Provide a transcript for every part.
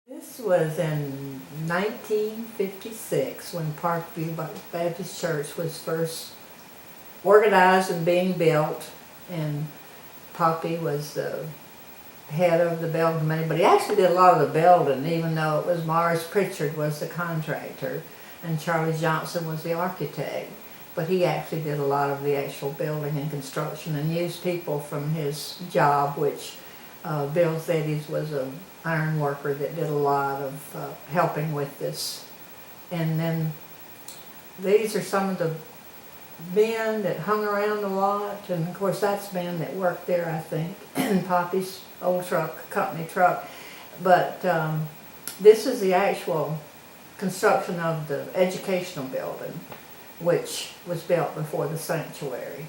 This was in 1956 when Parkview Baptist Church was first organized and being built, and Poppy was the head of the building committee, but he actually did a lot of the building, even though it was Morris Pritchard was the contractor and Charlie Johnson was the architect. But he actually did a lot of the actual building and construction and used people from his job, which Bill Zeddes was an iron worker that did a lot of helping with this. And then these are some of the men that hung around a lot, and of course that's men that worked there, I think, in Poppy's old truck, company truck. But this is the actual construction of the educational building, which was built before the sanctuary.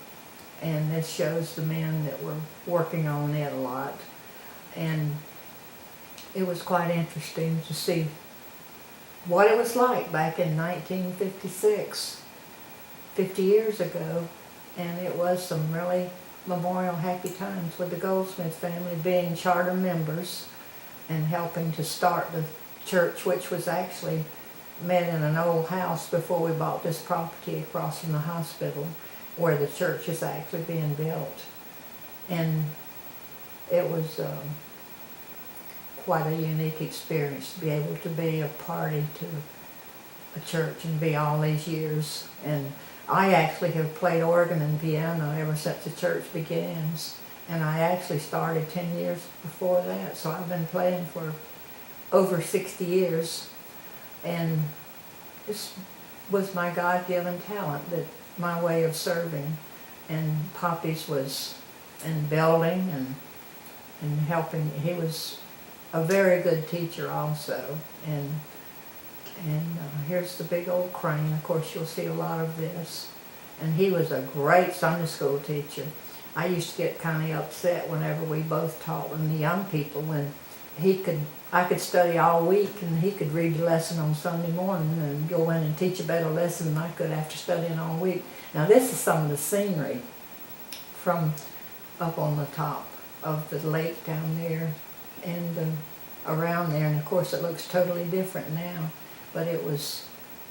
And this shows the men that were working on it a lot. And it was quite interesting to see what it was like back in 1956, 50 years ago. And it was some really memorial happy times with the Goldsmith family being charter members and helping to start the church, which was actually met in an old house before we bought this property across from the hospital, where the church is actually being built. And it was quite a unique experience to be able to be a party to a church and be all these years. And I actually have played organ and piano ever since the church begins, and I actually started 10 years before that, so I've been playing for over 60 years. And this was my God-given talent, that my way of serving. And Poppy's was in building and helping. He was a very good teacher also. And here's the big old crane. Of course, you'll see a lot of this. And he was a great Sunday school teacher. I used to get kind of upset whenever we both taught with the young people, when I could study all week and he could read the lesson on Sunday morning and go in and teach a better lesson than I could after studying all week. Now this is some of the scenery from up on the top of the lake down there and around there. And of course it looks totally different now, but it was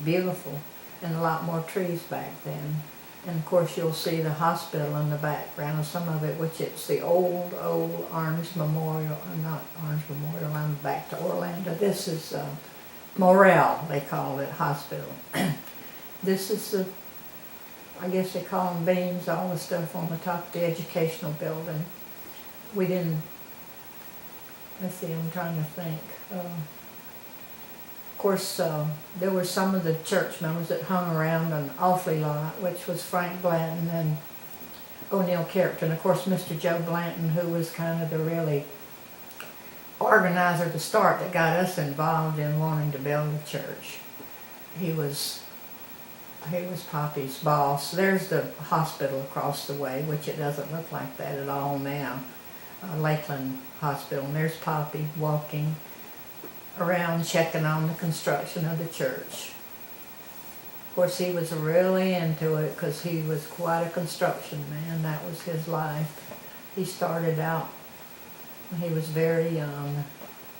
beautiful and a lot more trees back then. And of course you'll see the hospital in the background, some of it, which it's the old Orange Memorial, not Orange Memorial, I'm back to Orlando. This is Morrell, they call it, hospital. This is the, I guess they call them beams, all the stuff on the top of the educational building. We didn't, let's see, I'm trying to think. Of course, there were some of the church members that hung around an awfully lot, which was Frank Blanton and O'Neill Character, and of course Mr. Joe Blanton, who was kind of the really organizer to start that got us involved in wanting to build a church. He was Poppy's boss. There's the hospital across the way, which it doesn't look like that at all now, Lakeland Hospital. And there's Poppy walking around checking on the construction of the church. Of course, he was really into it because he was quite a construction man. That was his life. He started out when he was very young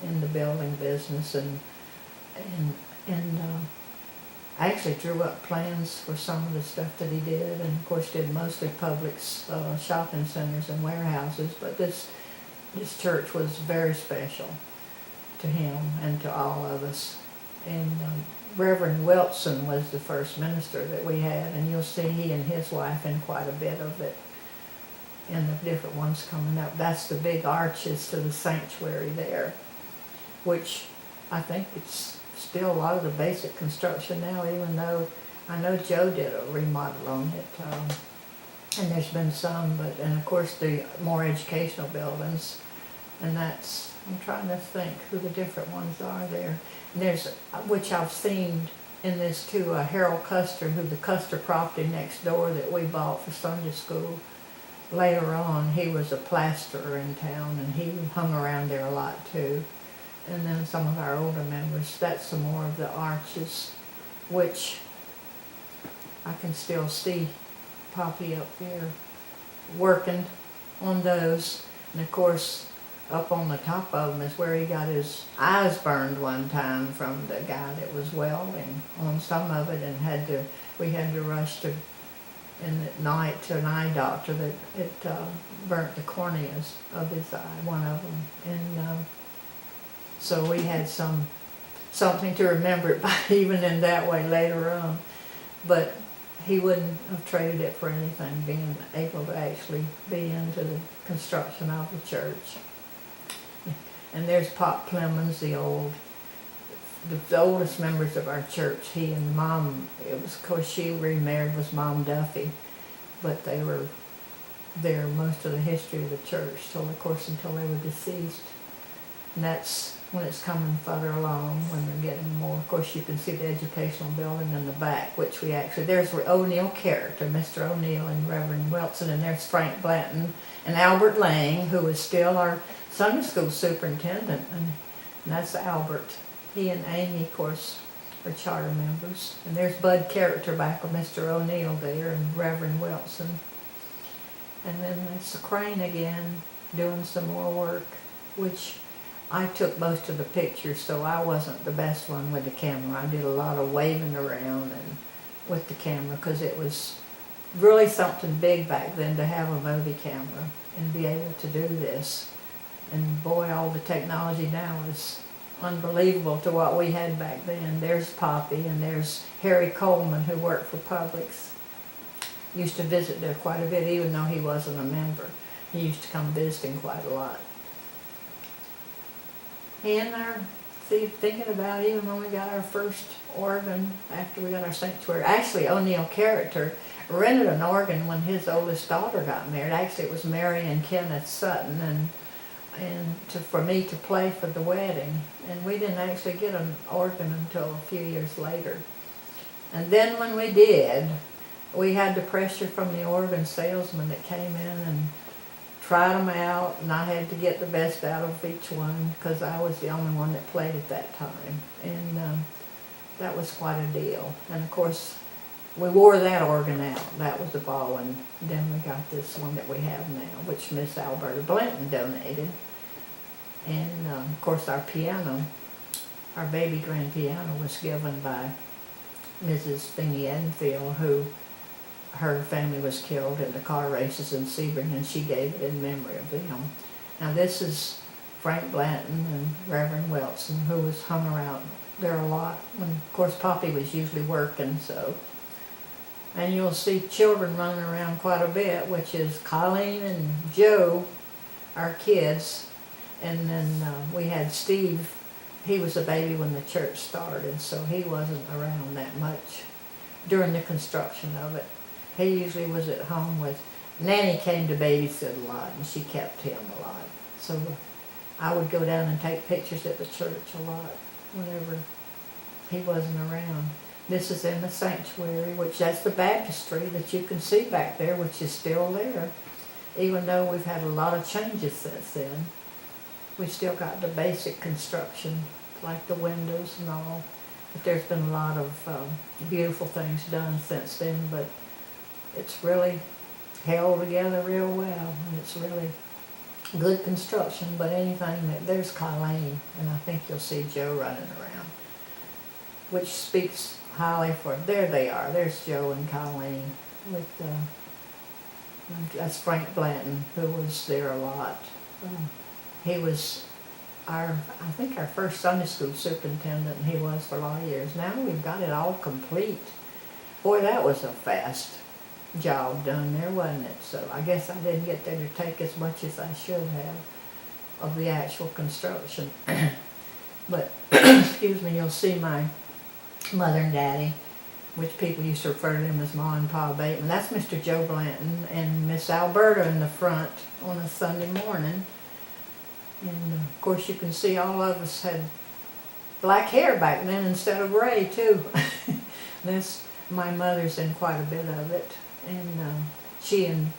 in the building business, and I actually drew up plans for some of the stuff that he did, and of course did mostly public shopping centers and warehouses. But this church was very special to him and to all of us. And Reverend Wilson was the first minister that we had, and you'll see he and his wife in quite a bit of it in the different ones coming up. That's the big arches to the sanctuary there, which I think it's still a lot of the basic construction now, even though I know Joe did a remodel on it, and there's been some, and of course the more educational buildings, and that's, I'm trying to think who the different ones are there. And there's, which I've seen in this too, Harold Custer, who the Custer property next door that we bought for Sunday school. Later on, he was a plasterer in town, and he hung around there a lot too. And then some of our older members, that's some more of the arches, which I can still see Poppy up there working on those. And of course, up on the top of them is where he got his eyes burned one time from the guy that was welding on some of it, and we had to rush to at night to an eye doctor that it burnt the corneas of his eye, one of them, and so we had something to remember it by even in that way later on. But he wouldn't have traded it for anything, being able to actually be into the construction of the church. And there's Pop Clemens, the oldest members of our church. He and Mom, it was, of course, she remarried, was Mom Duffy, but they were there most of the history of the church, till of course until they were deceased. And that's when it's coming further along, when they're getting more. Of course, you can see the educational building in the back, which we actually, there's O'Neill character, Mr. O'Neill and Reverend Wilson, and there's Frank Blanton and Albert Lang, who is still our Sunday school superintendent, and that's Albert. He and Amy, of course, are charter members. And there's Bud Character back with Mr. O'Neill there, and Reverend Wilson. And then there's the crane again, doing some more work, which I took most of the pictures, so I wasn't the best one with the camera. I did a lot of waving around and with the camera, because it was really something big back then to have a movie camera and be able to do this. And boy, all the technology now is unbelievable to what we had back then. There's Poppy, and there's Harry Coleman, who worked for Publix. Used to visit there quite a bit, even though he wasn't a member. He used to come visiting quite a lot. And thinking about even when we got our first organ, after we got our sanctuary. Actually, O'Neill Character rented an organ when his oldest daughter got married. Actually, it was Mary and Kenneth Sutton, and for me to play for the wedding. And we didn't actually get an organ until a few years later. And then when we did, we had the pressure from the organ salesman that came in and tried them out, and I had to get the best out of each one, because I was the only one that played at that time. And that was quite a deal. And of course, we wore that organ out. That was the ball, and then we got this one that we have now, which Miss Alberta Blanton donated. And of course, our piano, our baby grand piano, was given by Mrs. Finney Enfield, who her family was killed in the car races in Sebring, and she gave it in memory of them. Now this is Frank Blanton and Reverend Wilson, who was hung around there a lot when, of course, Poppy was usually working. So, and you'll see children running around quite a bit, which is Colleen and Joe, our kids. And then we had Steve. He was a baby when the church started, so he wasn't around that much during the construction of it. He usually was at home with, Nanny came to babysit a lot, and she kept him a lot. So I would go down and take pictures at the church a lot whenever he wasn't around. This is in the sanctuary, which that's the baptistry that you can see back there, which is still there. Even though we've had a lot of changes since then, we still got the basic construction, like the windows and all. But there's been a lot of beautiful things done since then, but it's really held together real well, and it's really good construction. But anything that, there's Colleen, and I think you'll see Joe running around, which speaks highly for, there they are, there's Joe and Colleen with, that's Frank Blanton, who was there a lot. He was I think our first Sunday school superintendent, and he was for a lot of years. Now we've got it all complete. Boy, that was a fast job done there, wasn't it? So I guess I didn't get there to take as much as I should have of the actual construction. But, excuse me, you'll see my mother and daddy, which people used to refer to them as Ma and Pa Bateman. That's Mr. Joe Blanton and Miss Alberta in the front on a Sunday morning. And of course you can see all of us had black hair back then instead of gray too. My mother's in quite a bit of it, and she and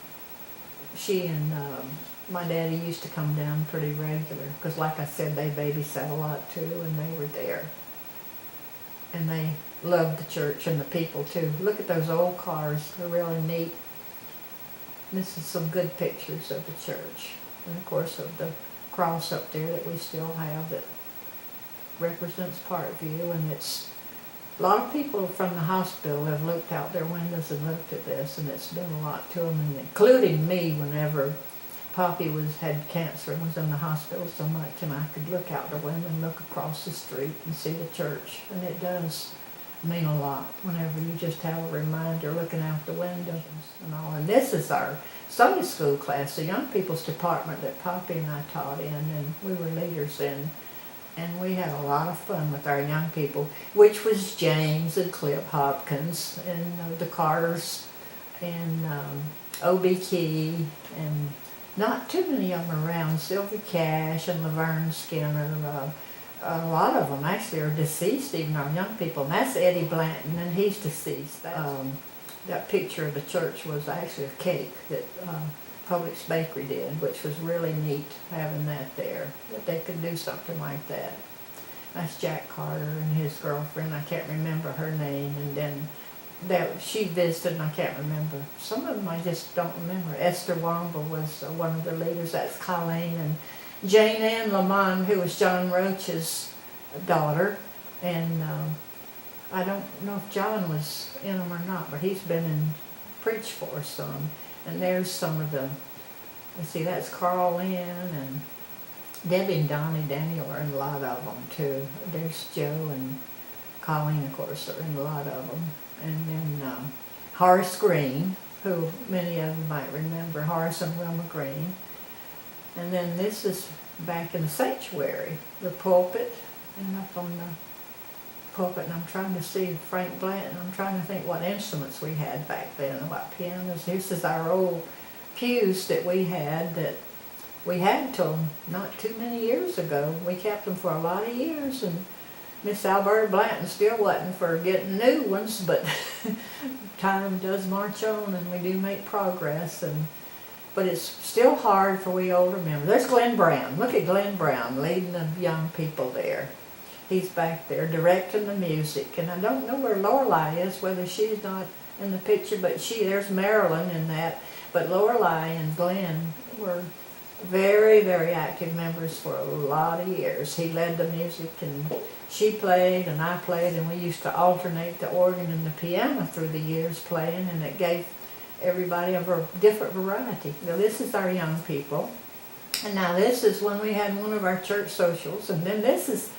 my daddy used to come down pretty regular, because like I said, they babysat a lot too, and they were there. And they loved the church and the people too. Look at those old cars, they're really neat. This is some good pictures of the church, and of course of the cross up there that we still have that represents Parkview, and it's a lot of people from the hospital have looked out their windows and looked at this, and it's been a lot to them, and including me whenever Poppy had cancer and was in the hospital so much, and I could look out the window and look across the street and see the church, and it does mean a lot whenever you just have a reminder looking out the windows and all. And this is our Sunday school class, the young people's department that Poppy and I taught in, and we were leaders in. And we had a lot of fun with our young people, which was James and Clip Hopkins and the Carters and O.B. Key, and not too many of them around. Sylvie Cash and Laverne Skinner. A lot of them actually are deceased, even our young people. And that's Eddie Blanton, and he's deceased. That picture of the church was actually a cake that Publix Bakery did, which was really neat having that there, that they could do something like that. That's Jack Carter and his girlfriend. I can't remember her name, and then she visited, and I can't remember. Some of them I just don't remember. Esther Womble was one of the leaders. That's Colleen, and Jane Ann Lamont, who was John Roach's daughter, and I don't know if John was in them or not, but he's been in preach for us some. And there's some of the, let's see, that's Carl Lynn, and Debbie and Donnie Daniel are in a lot of them too. There's Joe and Colleen, of course, are in a lot of them. And then Horace Green, who many of them might remember, Horace and Wilma Green. And then this is back in the sanctuary, the pulpit, and up on the pulpit, and I'm trying to see Frank Blanton. I'm trying to think what instruments we had back then, what pianos. This is our old pews that we had till not too many years ago. We kept them for a lot of years, and Miss Alberta Blanton still wasn't for getting new ones, but time does march on, and we do make progress. But it's still hard for we older members. There's Glenn Brown. Look at Glenn Brown leading the young people there. He's back there directing the music, and I don't know where Lorelei is, whether she's not in the picture, but there's Marilyn in that. But Lorelei and Glenn were very, very active members for a lot of years. He led the music, and she played, and I played, and we used to alternate the organ and the piano through the years playing, and it gave everybody a different variety. Now this is our young people, and now this is when we had one of our church socials, and then this is,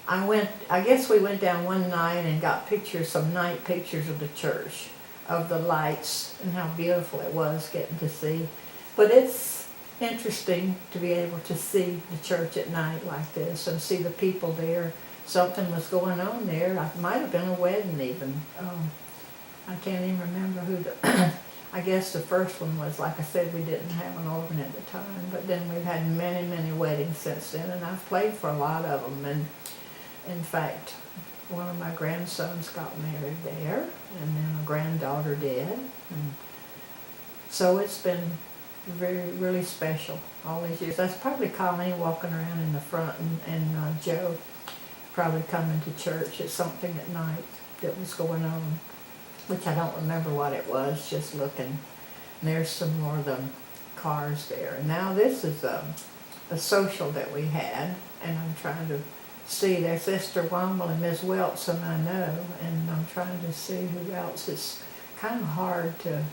I guess we went down one night and got some night pictures of the church, of the lights and how beautiful it was getting to see. But it's interesting to be able to see the church at night like this and see the people there. Something was going on there. It might have been a wedding even. I can't even remember who I guess the first one was, like I said, we didn't have an organ at the time, but then we've had many, many weddings since then, and I've played for a lot of them. And in fact, one of my grandsons got married there, and then a granddaughter did. And so it's been really special all these years. That's probably Colleen walking around in the front, and Joe probably coming to church at something at night that was going on, which I don't remember what it was, just looking. And there's some more of the cars there. And now this is a social that we had, and I'm trying to see, there's Esther Womble and Ms. Weltson I know, and I'm trying to see who else. It's kind of hard to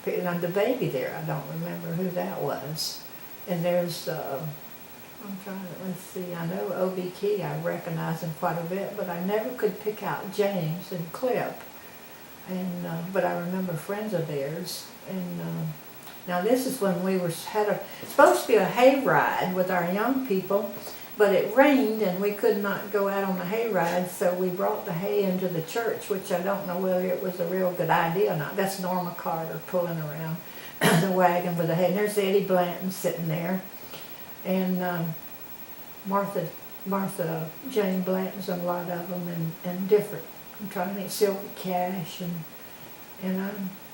pick. And the baby there, I don't remember who that was. And there's, I'm trying to, let's see, I know O.B. Key, I recognize him quite a bit, but I never could pick out James and Clip. And but I remember friends of theirs. And now this is when we had supposed to be a hayride with our young people, but it rained and we could not go out on the hayride, so we brought the hay into the church, which I don't know whether it was a real good idea or not. That's Norma Carter pulling around the wagon with the hay. And there's Eddie Blanton sitting there, and Martha Jane Blanton's in a lot of them, and different. I'm trying to think, Sylvie Cash, and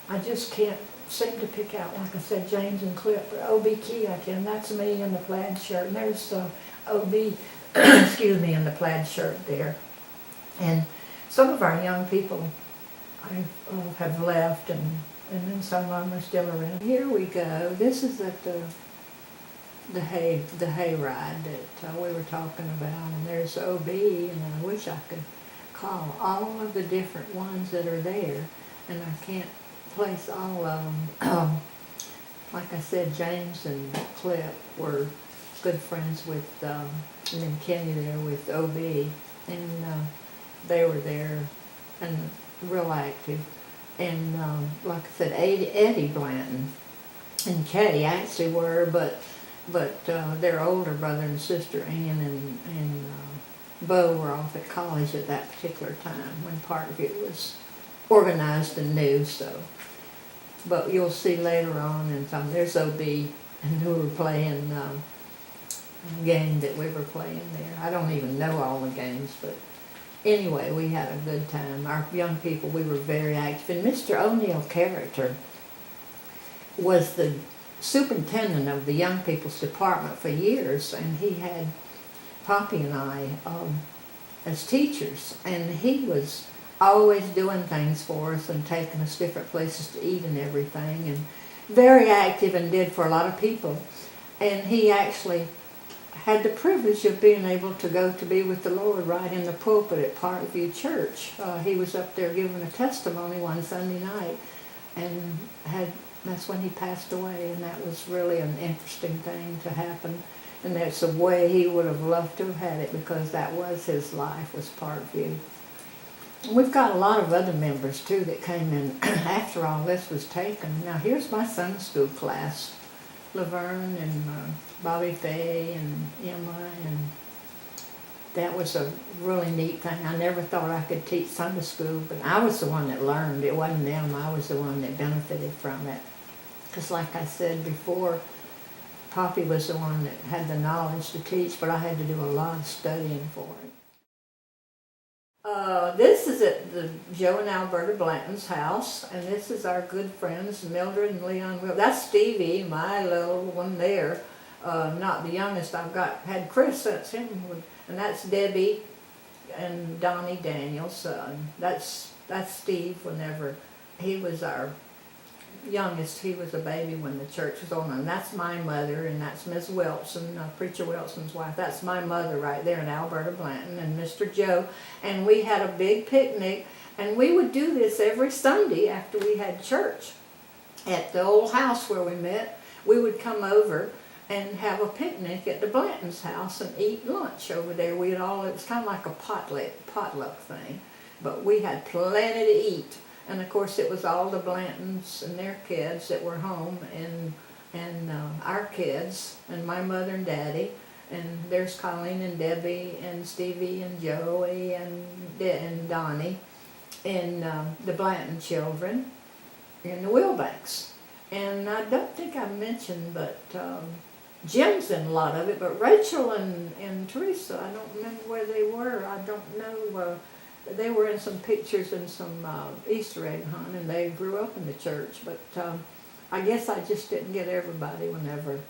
I just can't seem to pick out, like I said, James and Clip, but O.B. Key I can. That's me in the plaid shirt, and there's O.B. excuse me, in the plaid shirt there. And some of our young people have left, and then some of them are still around. Here we go. This is at the the hayride that we were talking about, and there's OB, and I wish I could call all of the different ones that are there, and I can't place all of them. Like I said, James and Clip were good friends with, and then Kenny there with OB, and they were there and real active. And like I said, Eddie Blanton and Kay actually were, but their older brother and sister Ann and Bo were off at college at that particular time when Parkview was organized and new. So, but you'll see later on, and there's OB, and who were playing a game that we were playing there. I don't even know all the games, but anyway, we had a good time. Our young people, we were very active. And Mr. O'Neill Character was the superintendent of the young people's department for years, and he had Poppy and I as teachers, and he was always doing things for us and taking us different places to eat and everything, and very active and did for a lot of people. And he actually had the privilege of being able to go to be with the Lord right in the pulpit at Parkview Church. He was up there giving a testimony one Sunday night, and that's when he passed away, and that was really an interesting thing to happen. And that's the way he would have loved to have had it, because that was his life, was Parkview. We've got a lot of other members too that came in after all this was taken. Now here's my Sunday school class. Laverne and Bobby Faye and Emma, and that was a really neat thing. I never thought I could teach Sunday school, but I was the one that learned. It wasn't them. I was the one that benefited from it. Because like I said before, Poppy was the one that had the knowledge to teach, but I had to do a lot of studying for it. This is at the Joe and Alberta Blanton's house, and this is our good friends Mildred and Leon. That's Stevie, my little one there. Not the youngest. I've had Chris since him, and that's Debbie and Donnie Daniels' son. That's Steve. Whenever he was our youngest, he was a baby when the church was on, and that's my mother, and that's Miss Wilson, Preacher Wilson's wife. That's my mother right there in Alberta Blanton, and Mr. Joe. And we had a big picnic, and we would do this every Sunday after we had church at the old house where we met. We would come over and have a picnic at the Blanton's house and eat lunch over there. It was kind of like a potluck thing, but we had plenty to eat. And of course it was all the Blantons and their kids that were home, and our kids, and my mother and daddy, and there's Colleen and Debbie and Stevie and Joey and Donnie, and the Blanton children, and the Wilbanks. And I don't think I mentioned, but Jim's in a lot of it, but Rachel and Teresa, I don't remember where they were. I don't know. They were in some pictures and some Easter egg hunt, and they grew up in the church. But I guess I just didn't get everybody whenever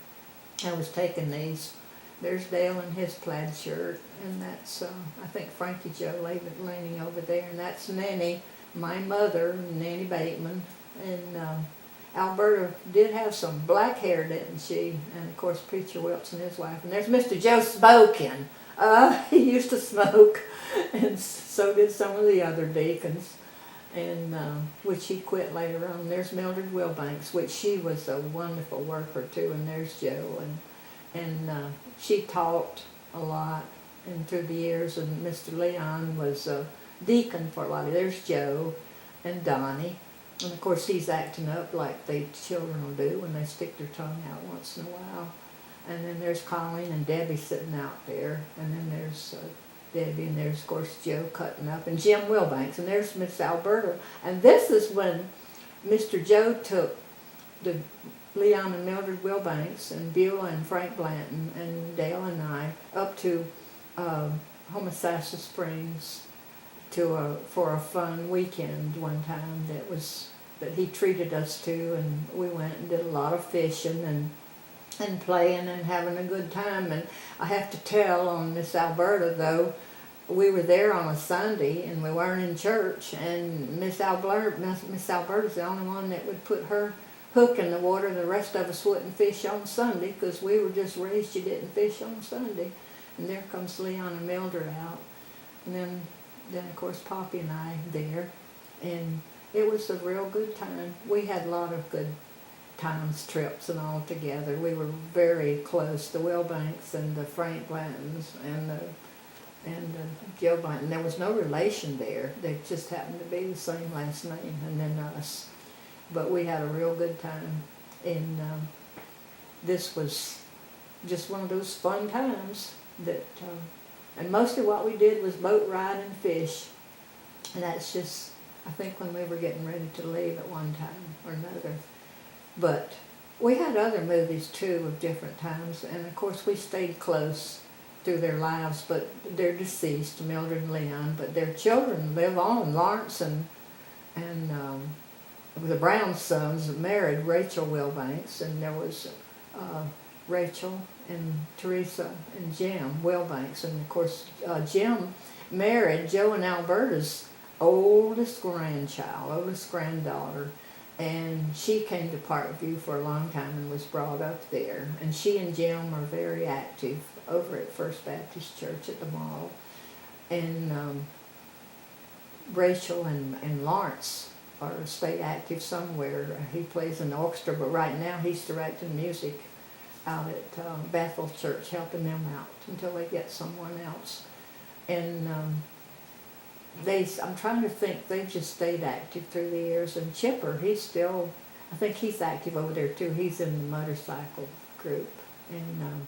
I was taking these. There's Dale in his plaid shirt, and that's, I think, Frankie Joe leaning over there, and that's Nanny, my mother, Nanny Bateman. And Alberta did have some black hair, didn't she? And of course, Preacher Wilson, his wife. And there's Mr. Joe Smokin'. He used to smoke, and so did some of the other deacons, and which he quit later on. There's Mildred Wilbanks, which she was a wonderful worker too, and there's Joe, and she taught a lot and through the years, and Mr. Leon was a deacon for a lot of. There's Joe and Donnie, and of course he's acting up like the children will do when they stick their tongue out once in a while. And then there's Colleen and Debbie sitting out there, and then there's Debbie, and there's, of course, Joe cutting up, and Jim Wilbanks, and there's Miss Alberta. And this is when Mr. Joe took the Leon and Mildred Wilbanks and Beulah and Frank Blanton and Dale and I up to Homosassa Springs for a fun weekend one time that he treated us to, and we went and did a lot of fishing and playing and having a good time. And I have to tell on Miss Alberta, though, we were there on a Sunday and we weren't in church, and Miss Alberta's the only one that would put her hook in the water. The rest of us wouldn't fish on Sunday because we were just raised you didn't fish on Sunday. And there comes Leon and Mildred out. And then of course Poppy and I there. And it was a real good time. We had a lot of good times, trips and all together. We were very close, the Wilbanks and the Frank Blantons and Joe Blanton. There was no relation there. They just happened to be the same last name, and then us. But we had a real good time, and this was just one of those fun times that, and mostly what we did was boat ride and fish. And that's just, I think, when we were getting ready to leave at one time or another. But we had other movies too of different times, and of course we stayed close through their lives, but they're deceased, Mildred and Leon, but their children live on. Lawrence and the Brown sons married Rachel Wilbanks, and there was Rachel and Teresa and Jim Wilbanks, and of course Jim married Joe and Alberta's oldest granddaughter, and she came to Parkview for a long time and was brought up there. And she and Jim are very active over at First Baptist Church at the mall. And Rachel and Lawrence stay active somewhere. He plays in the orchestra, but right now he's directing music out at Bethel Church, helping them out until they get someone else. And I'm trying to think, they've just stayed active through the years. And Chipper, I think he's active over there too. He's in the motorcycle group. And